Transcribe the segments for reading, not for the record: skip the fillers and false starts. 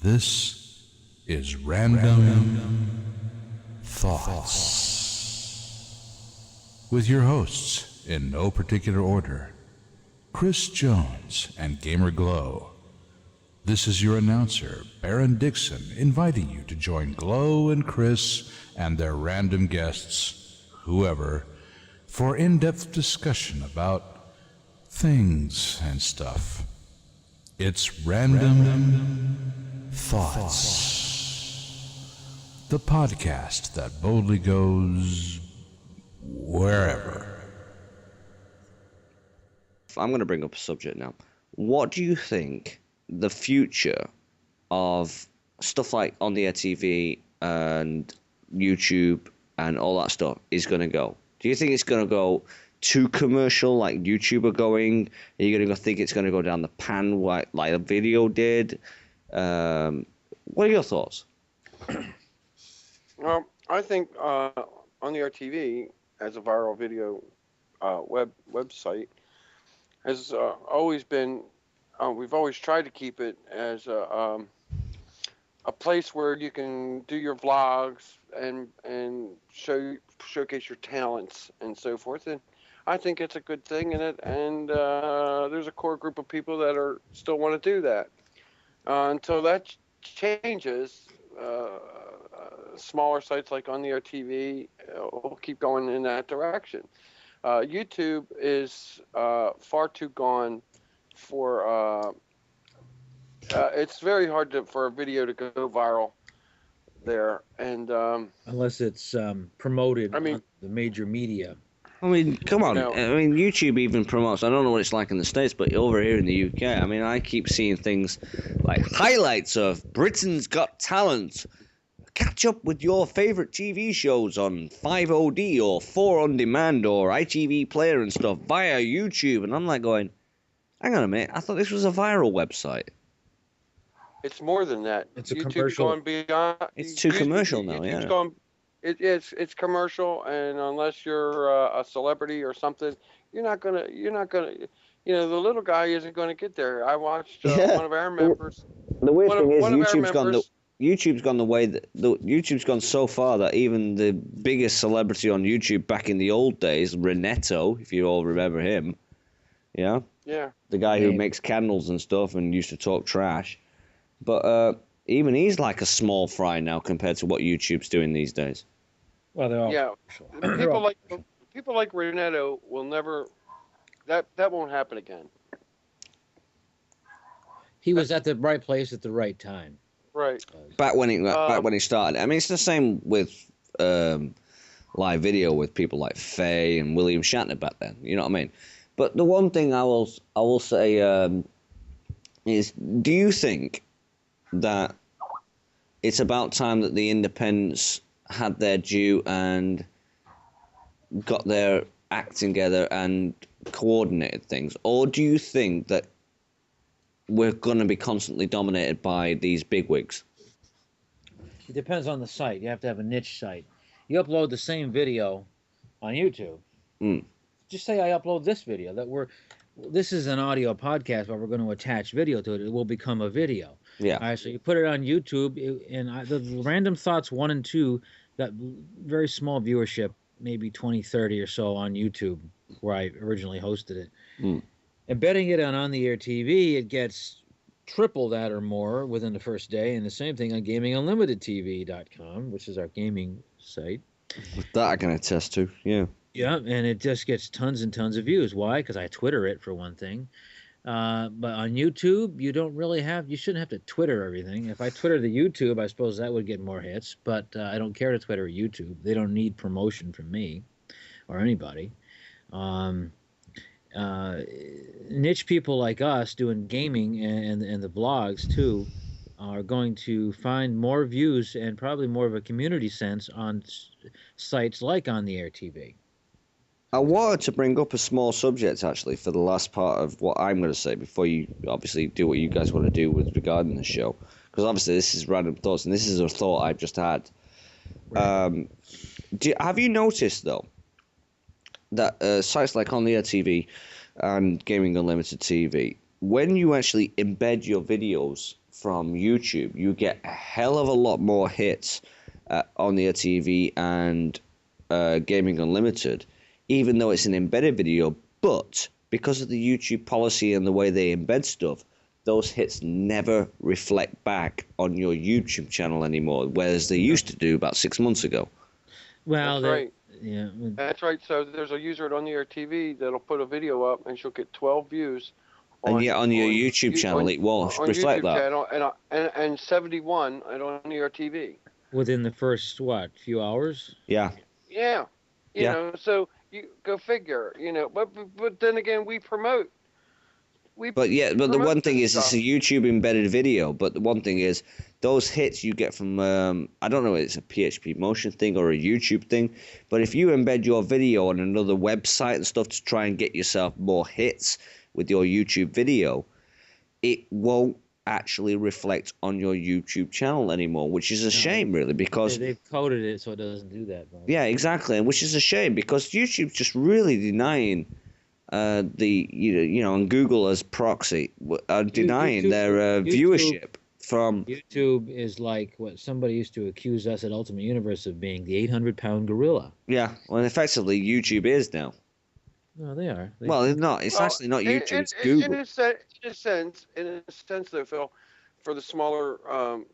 This is Random Thoughts. With your hosts, in no particular order, Chris Jones and Gamer Glow. This is your announcer, Baron Dixon, inviting you to join Glow and Chris and their random guests, whoever, for in-depth discussion about things and stuff. It's Random Thoughts, the podcast that boldly goes wherever. I'm going to bring up a subject now. What do you think the future of stuff like on the air TV and YouTube and all that stuff is going to go? Do you think it's going to go too commercial like YouTube are going? Are you going to think it's going to go down the pan like a video did? What are your thoughts? Well, I think on the RTV as a viral video website has always been. We've always tried to keep it as a place where you can do your vlogs and showcase your talents and so forth. And I think it's a good thing in it. And there's a core group of people that are still want to do that. Until that changes, smaller sites like on the RTV will keep going in that direction. YouTube is far too gone for it's very hard for a video to go viral there, and unless it's promoted on the major media. I mean, come on. I mean, YouTube even promotes, I don't know what it's like in the States, but over here in the UK, I mean, I keep seeing things like highlights of Britain's Got Talent. Catch up with your favorite TV shows on 5OD or 4 on Demand or ITV Player and stuff via YouTube. And I'm like going, hang on a minute, I thought this was a viral website. It's more than that. It's a YouTube's commercial. going beyond. It's too commercial now, YouTube's yeah. Going, it's commercial, and unless you're a celebrity or something, you're not gonna. The little guy isn't going to get there. I watched one of our members. The weird thing is YouTube's gone so far that even the biggest celebrity on YouTube back in the old days, Renetto, if you all remember him, yeah, the guy who makes candles and stuff and used to talk trash, but even he's like a small fry now compared to what YouTube's doing these days. Well, they're all people like Renetto will never. That won't happen again. He was at the right place at the right time. Right. Back when he started. I mean, it's the same with live video with people like Faye and William Shatner back then. You know what I mean? But the one thing I will say is, do you think that it's about time that the independents had their due and got their act together and coordinated things? Or do you think that we're going to be constantly dominated by these bigwigs? It depends on the site. You have to have a niche site. You upload the same video on YouTube. Just say I upload this video. This is an audio podcast, but we're going to attach video to it. It will become a video. Yeah. All right, so you put it on YouTube, the Random Thoughts 1 and 2 got very small viewership, maybe 20, 30 or so on YouTube, where I originally hosted it. Embedding it on the air TV, it gets triple that or more within the first day, and the same thing on GamingUnlimitedTV.com, which is our gaming site. That I can attest to, yeah. Yeah, and it just gets tons and tons of views. Why? Because I Twitter it, for one thing. But on YouTube, you shouldn't have to Twitter everything. If I Twitter the YouTube, I suppose that would get more hits, but I don't care to Twitter YouTube. They don't need promotion from me or anybody. Niche people like us doing gaming and the blogs too are going to find more views and probably more of a community sense on sites like on the air TV. I wanted to bring up a small subject, actually, for the last part of what I'm going to say before you obviously do what you guys want to do with regarding the show. Because obviously this is Random Thoughts, and this is a thought I've just had. Right. Have you noticed, though, that sites like On The Air TV and Gaming Unlimited TV, when you actually embed your videos from YouTube, you get a hell of a lot more hits on the TV and Gaming Unlimited, even though it's an embedded video. But because of the YouTube policy and the way they embed stuff, those hits never reflect back on your YouTube channel anymore, whereas they used to do about 6 months ago. Well, That's right. Yeah. That's right. So there's a user at On the Air TV that'll put a video up, and she'll get 12 views. And yet on your YouTube channel, it won't reflect that. Channel, and 71 at On the Air TV. Within the first few hours? Yeah. Yeah. You know, so you go figure. You know, but then again, we promote. But the one thing is, it's a YouTube embedded video. But the one thing is, those hits you get from, I don't know if it's a PHP Motion thing or a YouTube thing, but if you embed your video on another website and stuff to try and get yourself more hits with your YouTube video, it won't actually reflect on your YouTube channel anymore, which is a shame, really, because they've coded it so it doesn't do that. Bro. Yeah, exactly, and which is a shame because YouTube's just really denying and Google as proxy are denying their viewership from YouTube is like what somebody used to accuse us at Ultimate Universe of being the 800-pound gorilla. Yeah, well, effectively YouTube is now. No, they are. Well, it's not. It's actually not YouTube. It's Google. In a sense, though, Phil, for the smaller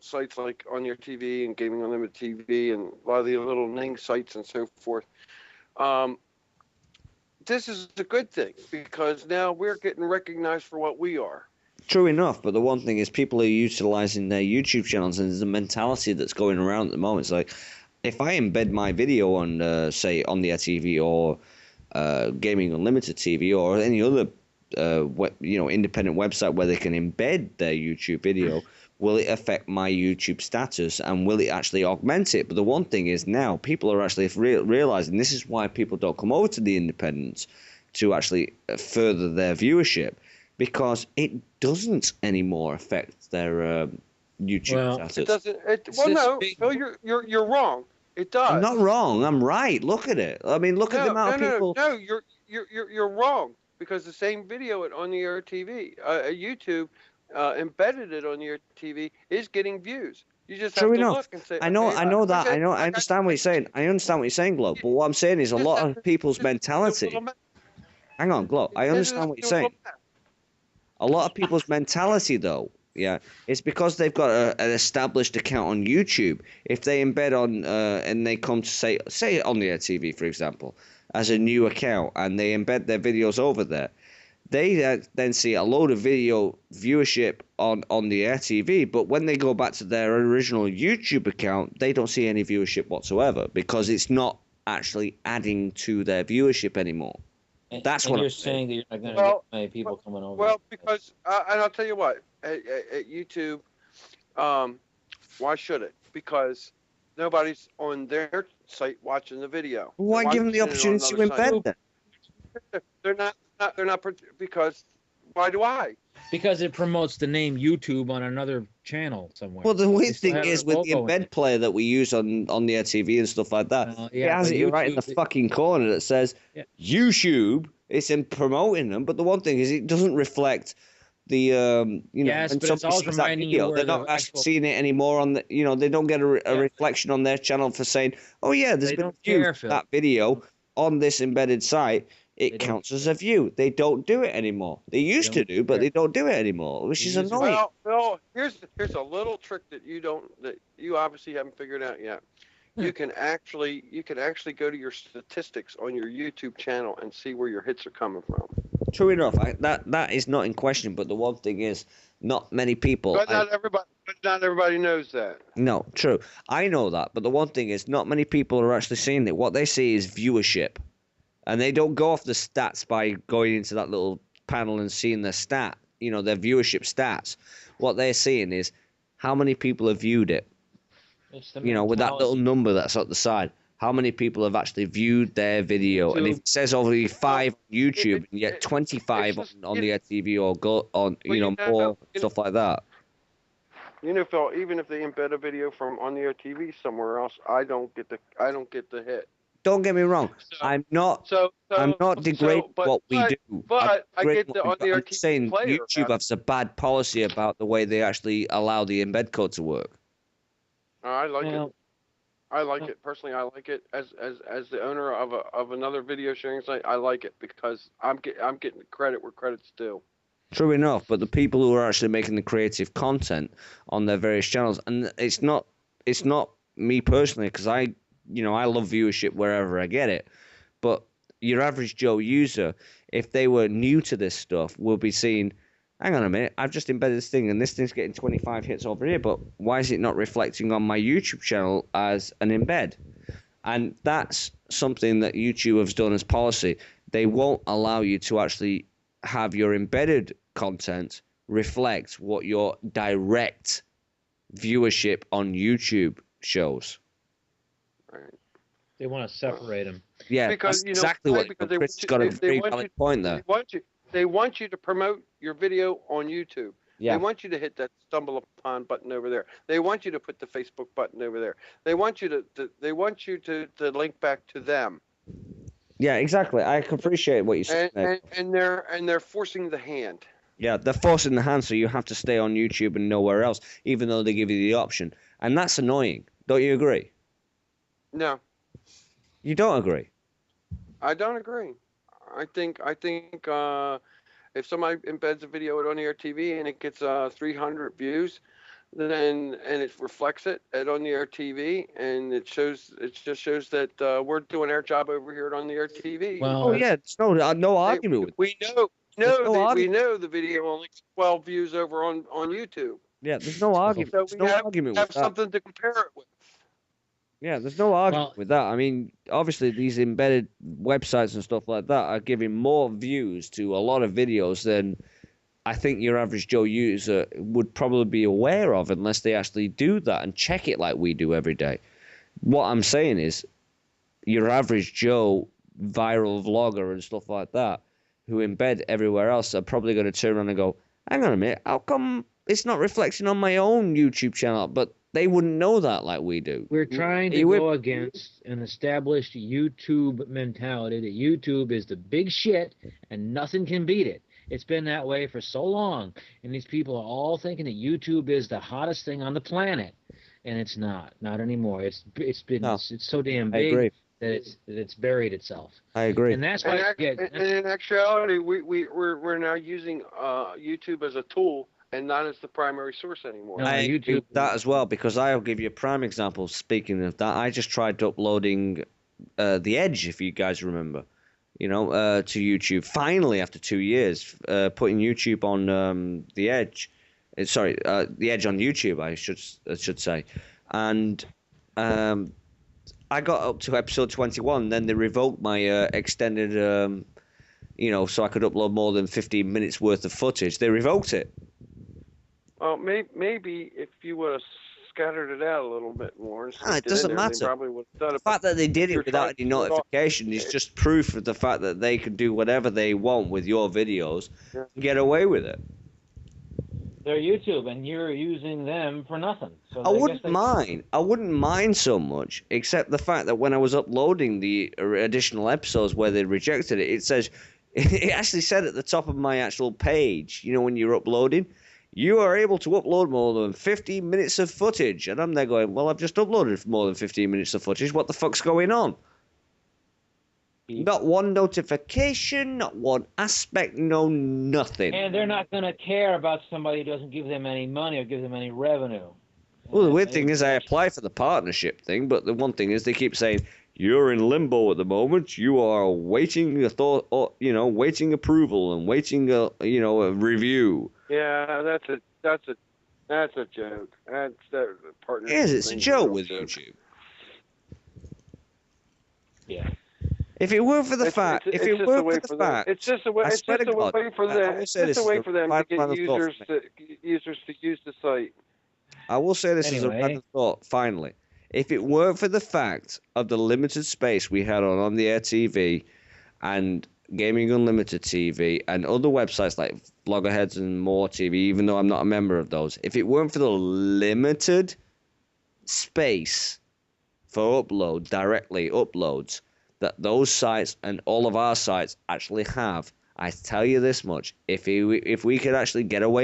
sites like On Your TV and Gaming Unlimited TV and a lot of the little Ning sites and so forth, this is a good thing because now we're getting recognized for what we are. True enough, but the one thing is people are utilizing their YouTube channels, and there's a mentality that's going around at the moment. It's like, if I embed my video on, say, On The Air TV or Gaming Unlimited TV or any other independent website where they can embed their YouTube video, will it affect my YouTube status and will it actually augment it? But the one thing is now people are actually realizing this is why people don't come over to the independents to actually further their viewership, because it doesn't anymore affect their YouTube status. It doesn't. Phil, you're wrong. It does. I'm not wrong. I'm right. Look at it. I mean, look at the amount of people. No, you're wrong because the same video on the Air TV, YouTube embedded it on the Air TV is getting views. You just have to look and say. I know that. I understand what you're saying. I understand what you're saying, Glow. But what I'm saying is a lot of people's mentality. Hang on, Glow. I understand what you're saying. A lot of people's mentality, though. Yeah, it's because they've got an established account on YouTube. If they embed on and they come to say On The Air TV, for example, as a new account, and they embed their videos over there, they then see a load of video viewership on the Air TV. But when they go back to their original YouTube account, they don't see any viewership whatsoever because it's not actually adding to their viewership anymore. That's what you're saying that you're not going to get many people coming over. Well, because and I'll tell you what, at YouTube, why should it? Because nobody's on their site watching the video. Why give them the opportunity to embed them? They're not because why do I? Because it promotes the name YouTube on another channel somewhere. Well, the weird thing is with the embed player that we use on the Air TV and stuff like that, it has it right in the fucking corner that says YouTube. It's in promoting them, but the one thing is it doesn't reflect the yes, but it's always reminding you they're not actually seeing it anymore on the they don't get a reflection on their channel for saying, oh yeah, there's been a view of that video on this embedded site. It counts as a view. They don't do it anymore. They used to do, but they don't do it anymore, which is annoying. Well, here's a little trick that you obviously haven't figured out yet. You can actually go to your statistics on your YouTube channel and see where your hits are coming from. True enough, that is not in question. But the one thing is, not many people. But not everybody knows that. No, true. I know that, but the one thing is, not many people are actually seeing it. What they see is viewership. And they don't go off the stats by going into that little panel and seeing their their viewership stats. What they're seeing is how many people have viewed it. With that little number that's at the side. How many people have actually viewed their video? And if it says only 5 on YouTube and yet 25 on the Air TV or go on, more stuff like that. Phil, even if they embed a video from On The Air TV somewhere else, I don't get the hit. don't get me wrong. So, I'm not so, I'm not degrading but, what we do. I'm But I degrading get what the we do. on the air I'm TV saying player. YouTube has a bad policy about the way they actually allow the embed code to work. I like it. Well, I like it personally. I like it as the owner of another video sharing site. I like it because I'm getting credit where credit's due. True enough, but the people who are actually making the creative content on their various channels, and it's not me personally, because I love viewership wherever I get it, but your average Joe user, if they were new to this stuff, will be seeing, hang on a minute, I've just embedded this thing and this thing's getting 25 hits over here, but why is it not reflecting on my YouTube channel as an embed? And that's something that YouTube has done as policy. They won't allow you to actually have your embedded content reflect what your direct viewership on YouTube shows. Right. they want to separate them. Yeah, Because that's exactly what Chris has got a very valid point there. They want you to promote your video on YouTube. Yeah. They want you to hit that stumble upon button over there. They want you to put the Facebook button over there. They want you to link back to them. Yeah, exactly. I appreciate what you said. And they're forcing the hand. Yeah, they're forcing the hand, so you have to stay on YouTube and nowhere else, even though they give you the option. And that's annoying. Don't you agree? No, You don't agree? I don't agree. I think if somebody embeds a video on the air TV and it gets 300 views, then and it reflects it at on the air TV, and it just shows that we're doing our job over here at on the air TV. Well, Oh, yeah, there's no argument with we know we know the video only 12 views over on YouTube. Yeah, there's no argument. So There's no argument have with that. something to compare it with. Yeah, there's no argument Well- with that. I mean, obviously, these embedded websites and stuff like that are giving more views to a lot of videos than I think your average Joe user would probably be aware of unless they actually do that and check it like we do every day. What I'm saying is, your average Joe viral vlogger and stuff like that who embed everywhere else are probably going to turn around and go, hang on a minute, how come it's not reflecting on my own YouTube channel? But they wouldn't know that like we do. We're trying to go against an established YouTube mentality that YouTube is the big shit and nothing can beat it. It's been that way for so long, and these people are all thinking that YouTube is the hottest thing on the planet, and it's not anymore. It's so damn big that it's buried itself. I agree. And that's why And in actuality, we're now using YouTube as a tool and not as the primary source anymore. No, I agree YouTube- with that as well, because I'll give you a prime example. Speaking of that, I just tried uploading The Edge, if you guys remember, to YouTube. Finally, after 2 years, putting YouTube on The Edge. The Edge on YouTube, I should say. And I got up to episode 21, then they revoked my extended, so I could upload more than 15 minutes worth of footage. They revoked it. Well, maybe if you would have scattered it out a little bit more. It doesn't matter. They probably would have done The it. fact that they did it You're without trying any to do it all- notification is just proof of the fact that they can do whatever they want with your videos Yeah. and get away with it. They're YouTube, and you're using them for nothing. So I wouldn't mind. I wouldn't mind so much, except the fact that when I was uploading the additional episodes where they rejected it, it says, it actually said at the top of my actual page, when you're uploading, you are able to upload more than 15 minutes of footage. And I'm there going, well, I've just uploaded more than 15 minutes of footage. What the fuck's going on? Not one notification, not one aspect, no nothing. And they're not going to care about somebody who doesn't give them any money or give them any revenue. Well, the weird thing is I apply for the partnership thing, but the one thing is they keep saying, you're in limbo at the moment. You are waiting waiting approval and waiting a review. Yeah, that's a joke. That's the partner. It's a joke with YouTube. Yeah. If it weren't for the fact, it's just a way for them to get users to use the site. I will say this as a random thought, finally. If it weren't for the fact of the limited space we had on the air TV and Gaming Unlimited TV and other websites like Vloggerheads and More TV, even though I'm not a member of those, if it weren't for the limited space for uploads, that those sites and all of our sites actually have. I tell you this much: if we could actually get away